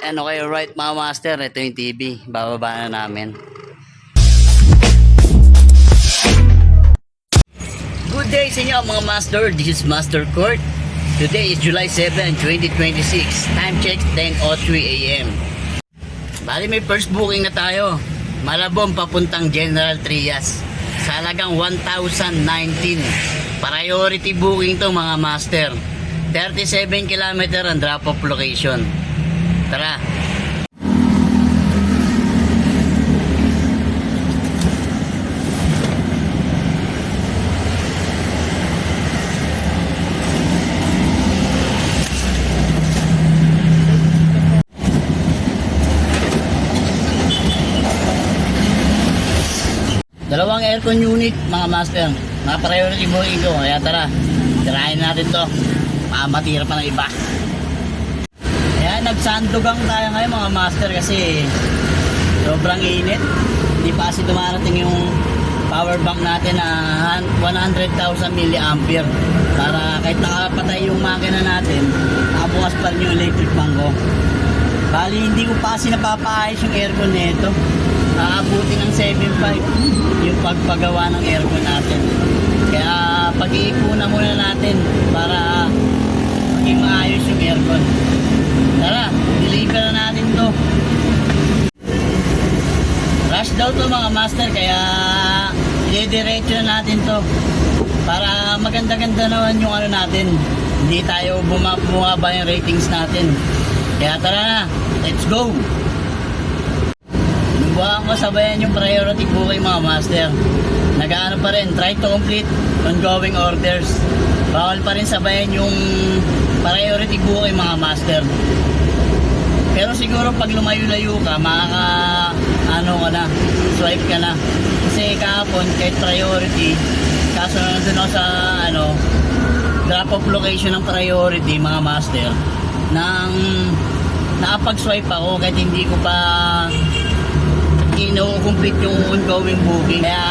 Ano kayo, right mga master? Ito yung TV. Bababa na namin. Good day sa inyo mga master. This is Master Court. Today is July 7, 2026. Time check 10:03 AM. Bali may first booking na tayo. Malabon papuntang General Trias. Sa halagang 1,019. Priority booking to mga master. 37 km ang drop off location. Tara. Dalawang aircon unit mga master. Mga priority booking ko. Kaya tara. Tirahin natin to. Matira pa ng iba. Kaya nagsandugang tayo ngayon mga master kasi sobrang init. Hindi pa kasi dumarating yung power bank natin na 100,000 mAh para kahit nakapatay yung makina natin, nakabukas pa rin yung electric bank ko. Bali hindi ko pa kasi napapaayos yung aircon nito. Aabuti ng 7.5 yung pagpagawa ng aircon natin. Kaya pag-iipunan muna natin para maging maayos yung aircon. Tara, deliver na natin to. Rush daw to mga master, kaya i-diretso na natin to para maganda-ganda naman yung ano natin. Hindi tayo bumaba yung ratings natin. Kaya tara na, let's go. Buhaan ko sabayan yung priority booking mga master. Nag-ano pa rin, try to complete ongoing orders. Bawal pa rin sabayan yung priority booking mga master. Pero siguro pag lumayo-layo ka, ano ka na, swipe ka na. Kasi kahapon kahit priority, kaso nandun ako sa drop off location ng priority mga master, nang nakapag-swipe ako kahit hindi ko pa complete yung ongoing booking. Kaya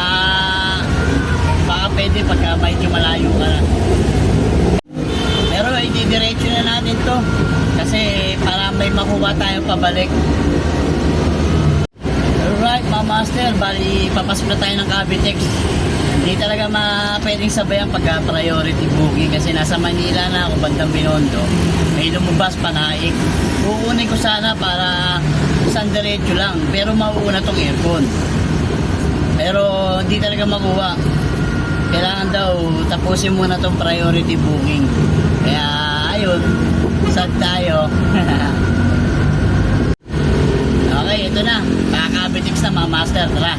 baka pwede pagka medyo malayo ka na. Pero i-diretso na natin to kasi para may makuha tayong pabalik. Alright mga master, bali papasok na tayo ng Cavitex. Hindi talaga pwedeng sabayan pagka priority booking kasi nasa Manila na ako, bandang Binondo. May lumabas Panaik. Kukunin ko sana para isang diretso lang, pero mauuna tong aircon. Pero hindi talaga makuha. Kailangan daw tapusin muna tong priority booking. Kaya ayun, sad tayo. Okay, ito na. Kakabitix na mga master. Tara.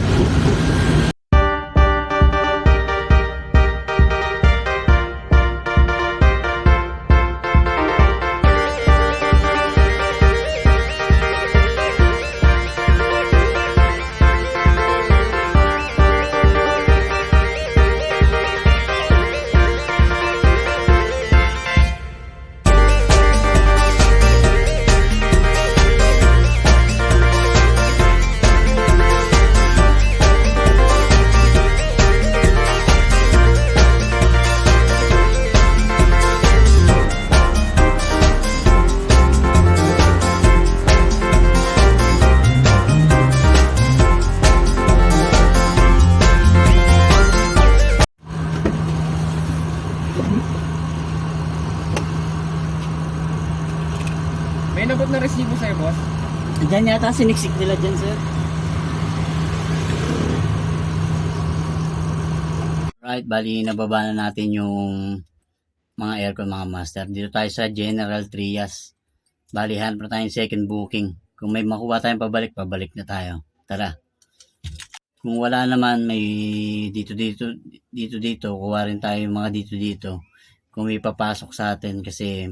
May nabot na resibo sa'yo, boss? Diyan yata siniksik nila dyan, sir. Right, bali nababa na natin yung mga aircon mga master. Dito tayo sa General Trias. Bali hanap na tayong second booking. Kung may makuha tayong pabalik, pabalik na tayo. Tara. Kung wala naman, may dito, kuha rin tayo yung mga dito. Kung may papasok sa atin kasi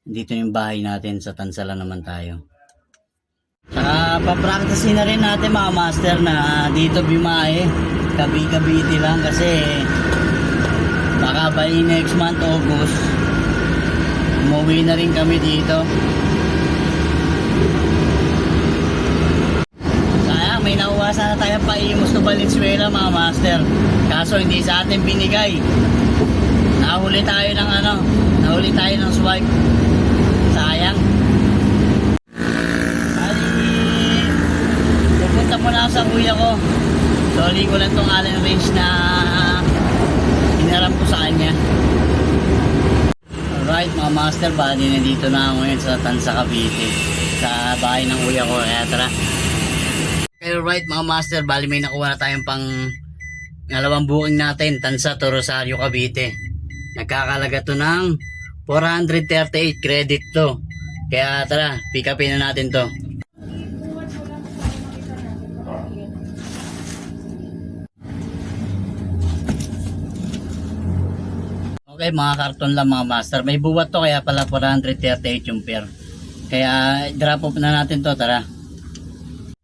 dito yung bahay natin, sa Tansala naman tayo. Saka papracticein na rin natin mga master na dito bimahe. Cavite lang kasi baka by next month August umuwi na rin kami dito. Sayang may nakuha sana tayo paimos to Valenzuela mga master. Kaso hindi sa atin binigay. Nahuli tayo ng swipe. Sayang. sa kuya ko. Soli ko lang tong Allen wrench na hinaram ko sa kanya. Alright mga master, bali nandito na ako ngayon sa Tansa, Cavite, sa bahay ng kuya ko. Kaya tara. Alright mga master, bali may nakuha na tayong pang dalawang booking natin, Tansa to Rosario, Cavite. Nagkakalaga to ng 438 credit to. Kaya tara, pick upin na natin to. Okay, mga karton lang mga master. May buwat to kaya pala 438 yung pair. Kaya drop off na natin to, tara.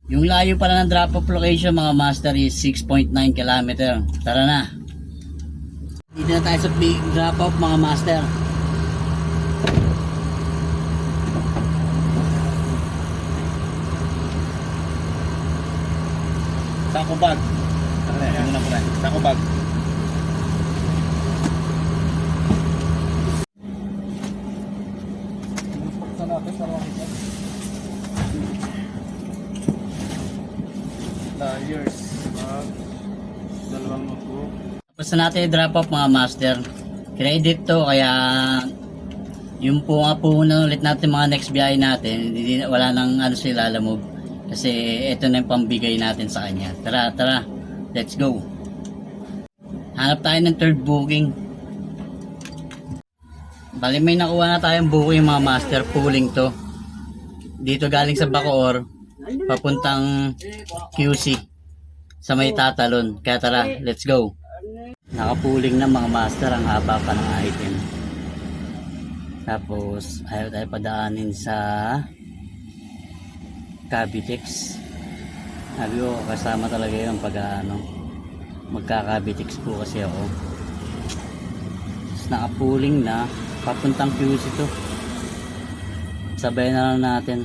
Yung layo pala ng drop off location mga master is 6.9 km. Tara na. Dito na tayo sa big drop off mga master. Sako bag. Ano na po rin? Sako bag. Tires. Dalawang notebook. Tapos na natin i-drop off mga master. Credit to kaya yung po nga po na ulit natin mga next biyahe natin, wala nang ano sila lalamog. Kasi ito na yung pambigay natin sa kanya. Tara, tara. Let's go. Hanap tayo ng third booking. Bali may nakuha na tayong booking mga master. Pooling to. Dito galing sa Bacoor. Papuntang QC. Sa may Tatalon. Kaya tara, let's go. Nakapuling na mga master. Ang haba pa ng item. Tapos ayaw tayo padaanin sa Cavitex. Sabi ko kasama talaga yun pag magka-Cavitex po kasi ako. Tapos nakapuling na papuntang QC to. Sabay na lang natin.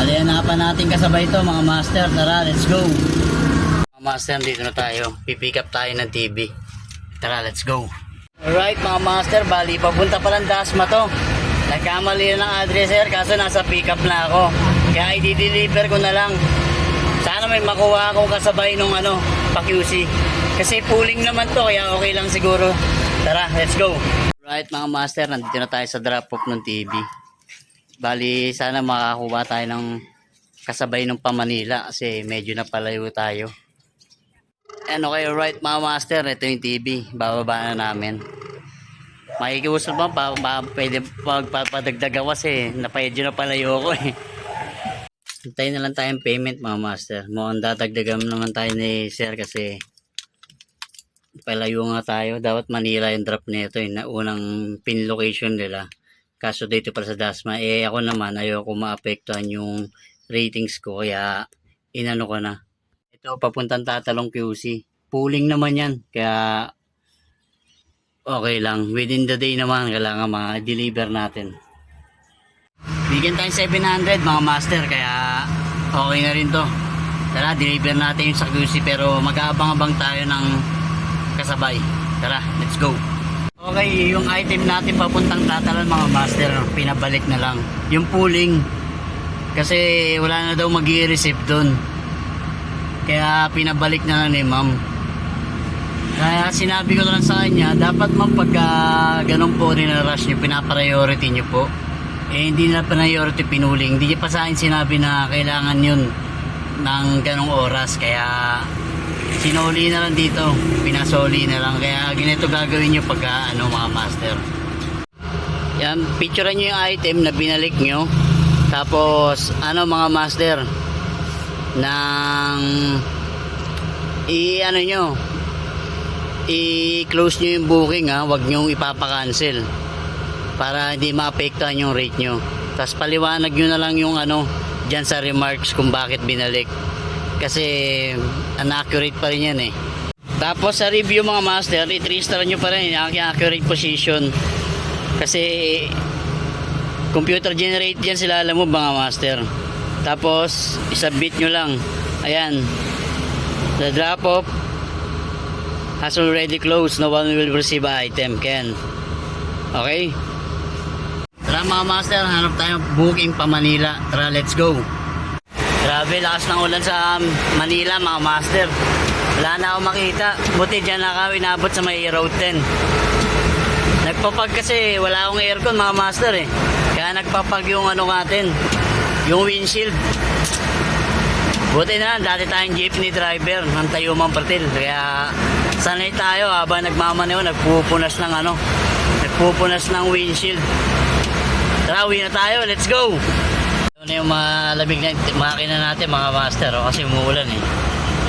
Hanapan natin kasabay to mga master. Tara, let's go. Mga master, dito na tayo. Pipick up tayo ng TV. Tara, let's go. Alright mga master, bali papunta pa lang Dasma to. Nagkamali na ng address sir, kaso nasa pick up na ako. Kaya i-deliver ko na lang. Sana may makuha akong kasabay nung pa-QC. Kasi pooling naman to, kaya okay lang siguro. Tara, let's go. Alright mga master, nandito na tayo sa drop off ng TV. Bali, sana makakuha tayo ng kasabay ng pa-Manila kasi medyo napalayo tayo. Okay, alright mga master, ito yung TV. Bababa na namin. Makikiusap ba? Pwede pagpapadagdag kasi medyo napalayo ako eh. Hintayin na lang tayong payment mga master. Mukhang dadagdagan naman tayo ni sir kasi palayo nga tayo. Dapat Manila yung drop nito eh, na unang pin location nila. Kaso dito pala sa Dasma, ako naman ayoko maapektuhan yung ratings ko kaya inano ko na. Ito papuntang Tatalong QC. Pooling naman yan kaya okay lang. Within the day naman kailangan ma-deliver natin. Bigyan tayo 700 mga master kaya okay na rin to. Tara, deliver natin yung sa QC pero mag-aabang-abang tayo ng kasabay. Tara, let's go. Okay, yung item natin papuntang Tatalon mga master, pinabalik na lang. Yung pooling, kasi wala na daw mag-i-receive doon. Kaya pinabalik na lang ni ma'am. Kaya sinabi ko lang sa kanya, dapat ma'am pagka ganun po rin na rush nyo, pinapriority nyo po. Hindi na priority pinuling. Hindi pa sa akin sinabi na kailangan yun ng ganong oras. Kaya sinuli na lang dito, pinasoli na lang. Kaya ganito gagawin nyo pagka mga master. Yan, picturean nyo yung item na binalik nyo. Tapos mga master, nang i-close nyo yung booking wag nyo ipapakancel para hindi maapektuhan yung rate nyo. Tapos paliwanag nyo na lang yung dyan sa remarks kung bakit binalik. Kasi accurate pa rin yan eh. Tapos sa review mga master, i-3 star nyo pa rin yung accurate position. Kasi computer generate yan sila, alam mo mga master. Tapos isubmit nyo lang. Ayan, the drop off has already closed. No one will receive item. Ken. Okay? Tara mga master, hanap tayo booking pa Manila. Tara, let's go. Grabe, lakas ng ulan sa Manila mga master. Wala na akong makita. Buti dyan na ako inabot sa may road 10. Nagpapag kasi wala akong aircon mga master eh. Kaya nagpapag yung ano natin, yung windshield. Buti na lang, dati tayong jeepney driver ng Tayumang Pratil. Kaya sanay tayo habang nagmamaneho, nagpupunas ng windshield. Tara, uwi na tayo, let's go! Ito na yung malamig na makina natin mga master kasi umuulan eh.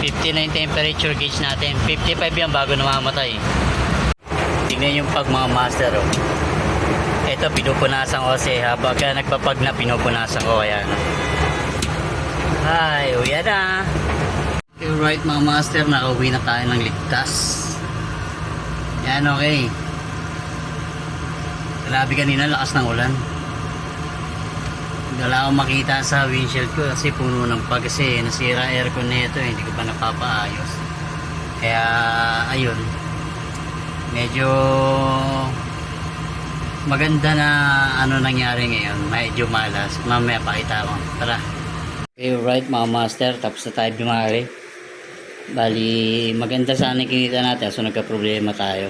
59 temperature gauge natin. 55 yan bago namamatay. Tingnan yung pag mga master oh. Ito pinupunasan ko kasi habang nagpapag na pinupunasan ko. Ayan. Hi, uwi na. Okay, right mga master, nakauwi na tayo ng ligtas. Yan, okay. Grabe kanina, lakas ng ulan. Wala akong makita sa windshield ko kasi puno ng pag kasi nasira aircon nito, hindi ko pa napapaayos. Kaya ayun, medyo maganda na ano nangyari ngayon, medyo malas. Mamaya pakita ko. Tara. Okay, right mga master, tapos na tayo bumari. Bali, maganda sana kinita natin so nagka-problema tayo.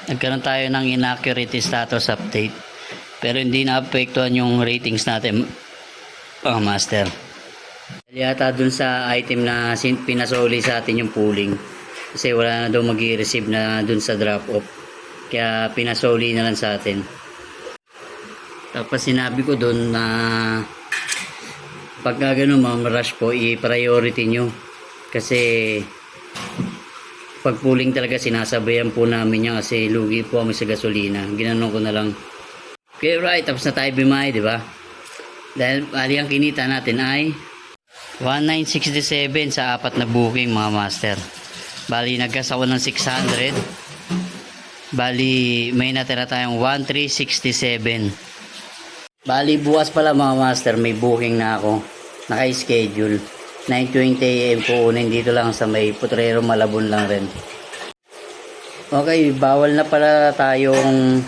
Nagkaroon tayo ng inaccurate status update. Pero hindi na-apektuhan yung ratings natin, mga master. Yata dun sa item na pinasoli sa atin yung pooling. Kasi wala na daw mag-i-receive na dun sa drop-off. Kaya pinasoli na lang sa atin. Tapos sinabi ko dun na pagka ganun rush po, i-priority nyo. Kasi pag pooling talaga sinasabayan po namin yan kasi lugi po kami sa gasolina. Ginanon ko na lang. Okay, right. Tapos na tayo bimay, di ba? Dahil bali ang kinita natin ay 1967 sa 4 na booking, mga master. Bali, nagkas ako ng 600. Bali, may natira tayong 1367. Bali, bukas pala, mga master, may booking na ako. Naka-schedule. 9:20 AM po unin dito lang sa may Potrero, Malabon lang rin. Okay, bawal na pala tayong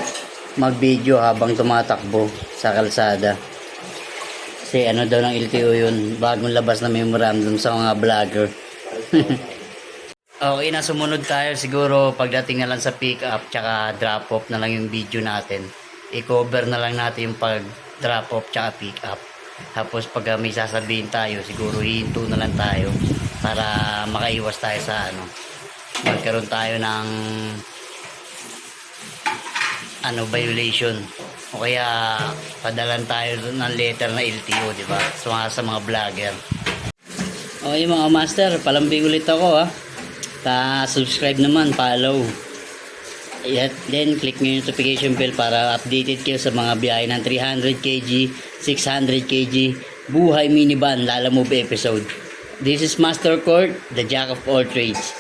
mag-video habang tumatakbo sa kalsada. Kasi ano daw ng LTO yun, bagong labas na memorandum sa mga vlogger. Okay, na sumunod tayo siguro pagdating na lang sa pick up tsaka drop off na lang yung video natin. I-cover na lang natin yung pag drop off tsaka pick up. Tapos pag may sasabihin tayo, siguro hihinto na lang tayo para makaiwas tayo sa ano, magkaroon tayo ng violation o kaya padalan tayo ng letter na LTO, di ba? Sa mga vlogger. Okay mga master, palambing ulit ako subscribe naman, follow. Then click nyo yung notification bell para updated kayo sa mga biyahe ng 300 kg, 600 kg, buhay minivan, Lalamove episode. This is Master Court, the jack of all trades.